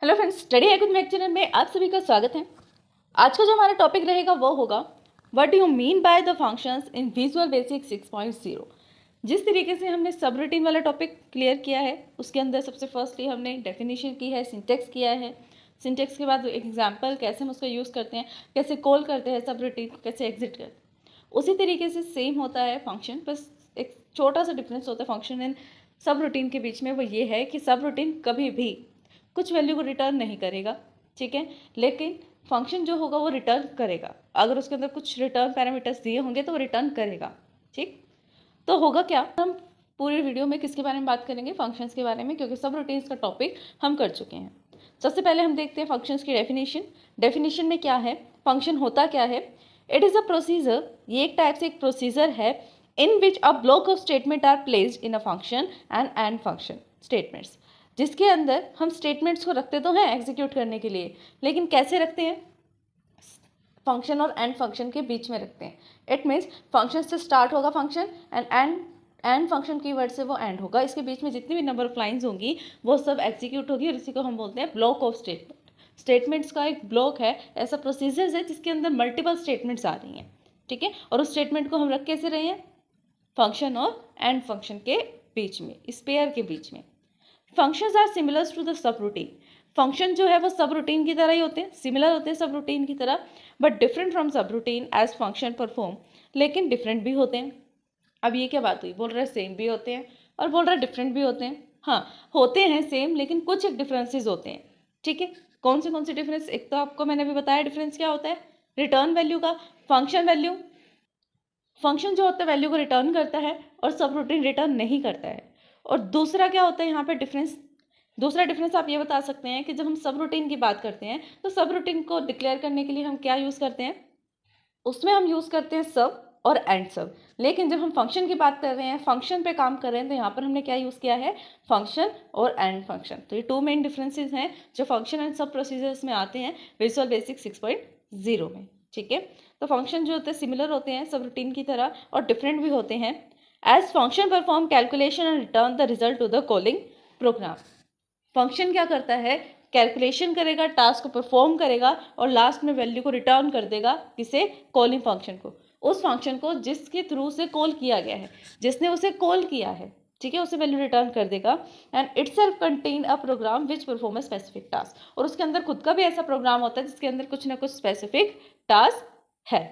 Hello friends, study है कुछ math channel में आप सभी का स्वागत है। आज का जो हमारा टॉपिक रहेगा वो होगा what do you mean by the functions in visual basic 6.0। जिस तरीके से हमने सब रूटीन वाला टॉपिक क्लियर किया है उसके अंदर सबसे फर्स्टली हमने डेफिनेशन की है, सिंटेक्स किया है। सिंटेक्स के बाद एग्जाम्पल कैसे हम उसका यूज़ करते हैं, कैसे कॉल करते हैं सब रूटीन, कैसे एग्जिट करते हैं। उसी तरीके से सेम होता है फंक्शन, बस एक छोटा सा डिफरेंस होता है फंक्शन एंड सब रूटीन के बीच में। वो ये है कि सब रूटीन कभी भी कुछ वैल्यू को रिटर्न नहीं करेगा, ठीक है, लेकिन फंक्शन जो होगा वो रिटर्न करेगा। अगर उसके अंदर कुछ रिटर्न पैरामीटर्स दिए होंगे तो वो रिटर्न करेगा। ठीक, तो होगा क्या, हम पूरी वीडियो में किसके बारे में बात करेंगे, फंक्शंस के बारे में, क्योंकि सब रूटीन्स का टॉपिक हम कर चुके हैं। सबसे पहले हम देखते हैं फंक्शंस की डेफिनेशन। डेफिनेशन में क्या है, फंक्शन होता क्या है। इट इज़ अ प्रोसीजर, ये एक टाइप से एक प्रोसीजर है in which a block of statement are placed in a function and function statements, जिसके अंदर हम स्टेटमेंट्स को रखते तो हैं एग्जीक्यूट करने के लिए, लेकिन कैसे रखते हैं, फंक्शन और एंड फंक्शन के बीच में रखते हैं। इट मीन्स फंक्शन से स्टार्ट होगा फंक्शन एंड फंक्शन की वर्ड से वो एंड होगा। इसके बीच में जितनी भी नंबर ऑफ लाइन्स होंगी वो सब एग्जीक्यूट होगी और इसी को हम बोलते हैं ब्लॉक ऑफ स्टेटमेंट। स्टेटमेंट्स का एक ब्लॉक है, ऐसा प्रोसीजर है जिसके अंदर मल्टीपल स्टेटमेंट्स आ रही हैं, ठीक है, और उस स्टेटमेंट को हम रख कैसे रहे हैं, फंक्शन और एंड फंक्शन के बीच में, इस पेयर के बीच में। Functions are similar to the subroutine, function जो है वो सब रूटीन की तरह ही होते हैं, सिमिलर होते हैं सब रूटीन की तरह, बट डिफरेंट फ्रॉम सब रूटीन एज फंक्शन परफॉर्म, लेकिन डिफरेंट भी होते हैं। अब ये क्या बात हुई, बोल रहा है सेम भी होते हैं और बोल रहा है डिफरेंट भी होते हैं। हाँ, होते हैं सेम लेकिन कुछ एक डिफरेंसेस होते हैं, ठीक है। कौन से डिफरेंस, एक तो आपको मैंने अभी बताया डिफरेंस क्या होता है, रिटर्न वैल्यू का। फंक्शन वैल्यू, फंक्शन जो होता है वैल्यू को रिटर्न करता है और सब रूटीन रिटर्न नहीं करता है। और दूसरा क्या होता है यहाँ पे डिफरेंस, दूसरा डिफरेंस आप ये बता सकते हैं कि जब हम सब रूटीन की बात करते हैं तो सब रूटीन को डिक्लेयर करने के लिए हम क्या यूज़ करते हैं, उसमें हम यूज़ करते हैं सब और एंड सब। लेकिन जब हम फंक्शन की बात कर रहे हैं, फंक्शन पे काम कर रहे हैं, तो यहाँ पर हमने क्या यूज़ किया है, फंक्शन और एंड फंक्शन। तो ये टू मेन डिफरेंसेस हैं जो फंक्शन एंड सब प्रोसीजर्स में आते हैं विजुअल बेसिक 6.0 में, ठीक है। तो फंक्शन जो होते हैं सिमिलर होते हैं सब रूटीन की तरह और डिफरेंट भी होते हैं। As function perform calculation and return the result to the calling program. Function क्या करता है, कैलकुलेशन करेगा, टास्क को परफॉर्म करेगा और लास्ट में वैल्यू को रिटर्न कर देगा, किसे, कॉलिंग फंक्शन को, उस फंक्शन को जिसके थ्रू से कॉल किया गया है, जिसने उसे कॉल किया है, ठीक है, उसे वैल्यू रिटर्न कर देगा। And itself contain a program which perform a specific task, और उसके अंदर खुद का भी ऐसा प्रोग्राम होता है जिसके अंदर कुछ ना कुछ स्पेसिफिक टास्क है।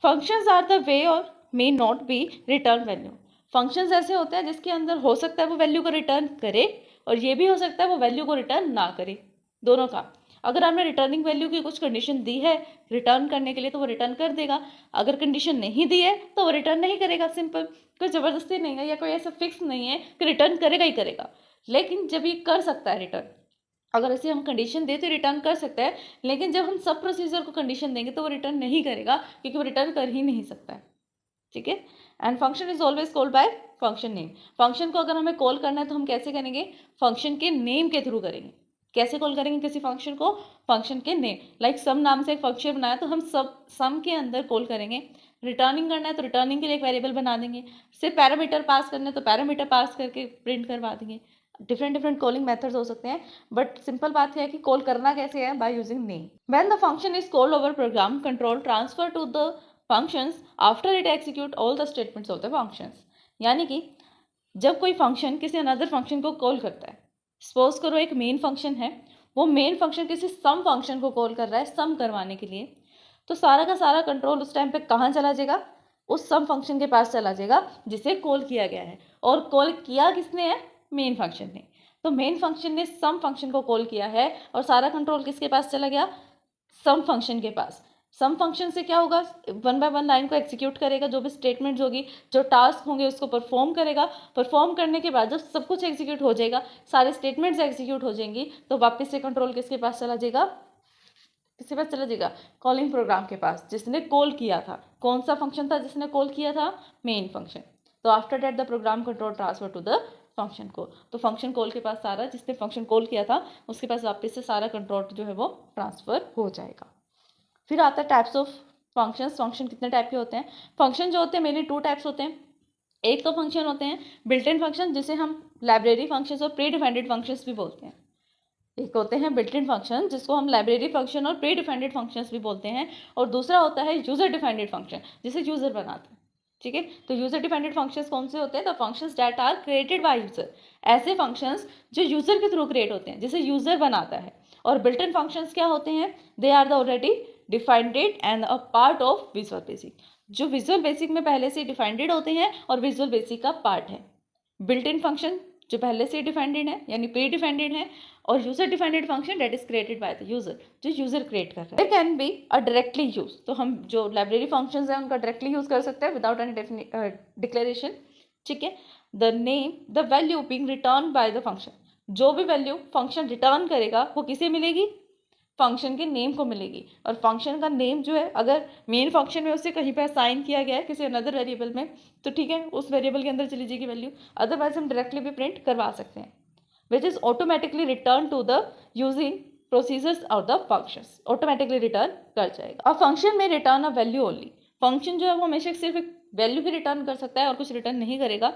फंक्शंस आर द वे और may not be return value, functions ऐसे होते हैं जिसके अंदर हो सकता है वो वैल्यू को रिटर्न करे और ये भी हो सकता है वो वैल्यू को रिटर्न ना करे, दोनों का। अगर आपने रिटर्निंग वैल्यू की कुछ कंडीशन दी है रिटर्न करने के लिए तो वो रिटर्न कर देगा, अगर कंडीशन नहीं दी है तो वो रिटर्न नहीं करेगा, सिंपल। कोई ज़बरदस्ती नहीं है या कोई ऐसा फिक्स नहीं है कि रिटर्न करेगा ही करेगा। लेकिन जब ये कर सकता है रिटर्न, अगर ऐसे हम कंडीशन दे तो रिटर्न कर सकता है, लेकिन जब हम सब प्रोसीजर को कंडीशन देंगे तो वो रिटर्न नहीं करेगा क्योंकि वो रिटर्न कर ही नहीं सकता है, ठीक है। And function is always called by function name, function को अगर हमें कॉल करना है तो हम कैसे करेंगे, फंक्शन के नेम के थ्रू करेंगे। कैसे कॉल करेंगे किसी फंक्शन को, फंक्शन के नेम, लाइक सम नाम से एक फंक्शन बनाया तो हम सब सम के अंदर कॉल करेंगे। रिटर्निंग करना है तो रिटर्निंग के लिए एक वेरिएबल बना देंगे, सिर्फ पैरामीटर पास करना है तो पैरामीटर पास करके प्रिंट करवा देंगे। डिफरेंट डिफरेंट कॉलिंग मेथड्स हो सकते हैं, बट सिंपल बात है कि कॉल करना कैसे है, by using name. When the function is called over program control transfer to the functions after it execute all the statements of the functions. यानी कि जब कोई फंक्शन किसी अनदर फंक्शन को कॉल करता है, सपोज करो एक मेन फंक्शन है, वो मेन फंक्शन किसी सम फंक्शन को कॉल कर रहा है सम करवाने के लिए, तो सारा का सारा कंट्रोल उस टाइम पे कहाँ चला जाएगा, उस सम फंक्शन के पास चला जाएगा जिसे कॉल किया गया है। और कॉल किया किसने है, मेन फंक्शन ने। तो मेन फंक्शन ने सम फंक्शन को कॉल किया है और सारा कंट्रोल किसके पास चला गया, सम फंक्शन के पास। सम फंक्शन से क्या होगा, वन बाय वन लाइन को एग्जीक्यूट करेगा, जो भी स्टेटमेंट्स होगी, जो टास्क होंगे उसको परफॉर्म करेगा। परफॉर्म करने के बाद जब सब कुछ एग्जीक्यूट हो जाएगा, सारे स्टेटमेंट्स एग्जीक्यूट हो जाएंगी, तो वापस से कंट्रोल किसके पास चला जाएगा, किसके पास चला जाएगा, कॉलिंग प्रोग्राम के पास, जिसने कॉल किया था। कौन सा फंक्शन था जिसने कॉल किया था, मेन फंक्शन। तो after that the program control transfer to the function को, तो फंक्शन कॉल के पास सारा, जिसने फंक्शन कॉल किया था उसके पास वापस से सारा कंट्रोल जो है वो ट्रांसफर हो जाएगा। फिर आता है टाइप्स ऑफ फंक्शंस। फंक्शन कितने टाइप के होते हैं, फंक्शन जो होते हैं मेनली टू टाइप्स होते हैं। एक तो फंक्शन होते हैं बिल्ट इन फंक्शन, जिसे हम लाइब्रेरी फंक्शंस और प्री डिफाइंड फंक्शंस भी बोलते हैं। एक होते हैं बिल्ट इन फंक्शन जिसको हम लाइब्रेरी फंक्शन और प्री डिफाइंड फंक्शंस भी बोलते हैं, और दूसरा होता है यूजर डिफाइंड फंक्शन जिसे यूजर बनाता है। ठीक है, तो यूजर डिफाइंड फंक्शंस कौन से होते हैं? The functions that are created by user, ऐसे फंक्शंस जो यूजर के थ्रू क्रिएट होते हैं, जिसे यूजर बनाता है। और बिल्ट इन फंक्शंस क्या होते हैं? They are the already defined and a part of visual basic, जो विजुअल बेसिक में पहले से डिफाइंड होते हैं और विजुअल बेसिक का पार्ट है। बिल्ट इन फंक्शन जो पहले से डिफाइंड है यानी प्री डिफाइंड है, और user defined function that is created by the user, जो यूजर क्रिएट कर रहा है। It can be a directly use, तो हम जो लाइब्रेरी फंक्शंस हैं उनका डायरेक्टली यूज कर सकते हैं विदाउट एनी डिक्लेरेशन। ठीक है, the name the value being return by the function, जो भी वैल्यू फंक्शन रिटर्न करेगा वो किसे मिलेगी? फंक्शन के नेम को मिलेगी। और फंक्शन का नेम जो है अगर मेन फंक्शन में उसे कहीं पे असाइन किया गया है किसी अनदर वेरिएबल में, तो ठीक है उस वेरिएबल के अंदर चली जाएगी वैल्यू, अदरवाइज हम डायरेक्टली भी प्रिंट करवा सकते हैं, which is automatically return to the using procedures of the functions, automatically return कर जाएगा। और फंक्शन में return a value only, function जो है वो हमेशा सिर्फ एक वैल्यू ही रिटर्न कर सकता है और कुछ रिटर्न नहीं करेगा।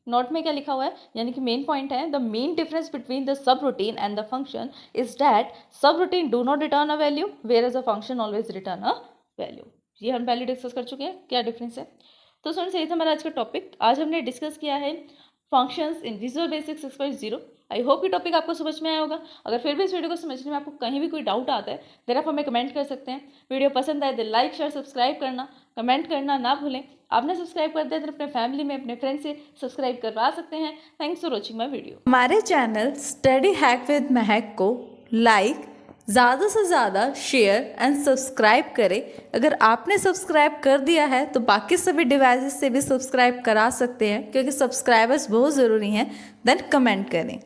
नोट में क्या लिखा हुआ है, यानी कि मेन पॉइंट है, the main difference between the subroutine and the function is that subroutine do not return a value whereas a function always return a value. ये हम पहले डिस्कस कर चुके हैं क्या डिफरेंस है। तो स्टूडेंट्स यही था हमारा आज का टॉपिक। आज हमने डिस्कस किया है functions in visual basic 6.0। I hope ये टॉपिक आपको समझ में आया होगा। अगर फिर भी इस वीडियो को समझने में आपको कहीं भी कोई डाउट आता है देन आप हमें कमेंट कर सकते हैं। वीडियो पसंद आए तो लाइक शेयर सब्सक्राइब करना, कमेंट करना ना भूलें। आपने सब्सक्राइब कर दिया तो अपने फैमिली में अपने फ्रेंड से सब्सक्राइब करवा सकते हैं। Thanks for watching my video. हमारे चैनल स्टडी हैक विद महक को लाइक, ज़्यादा से ज़्यादा शेयर एंड सब्सक्राइब करें। अगर आपने सब्सक्राइब कर दिया है तो बाकी सभी डिवाइसेस से भी सब्सक्राइब करा सकते हैं, क्योंकि सब्सक्राइबर्स बहुत ज़रूरी हैं। देन कमेंट करें।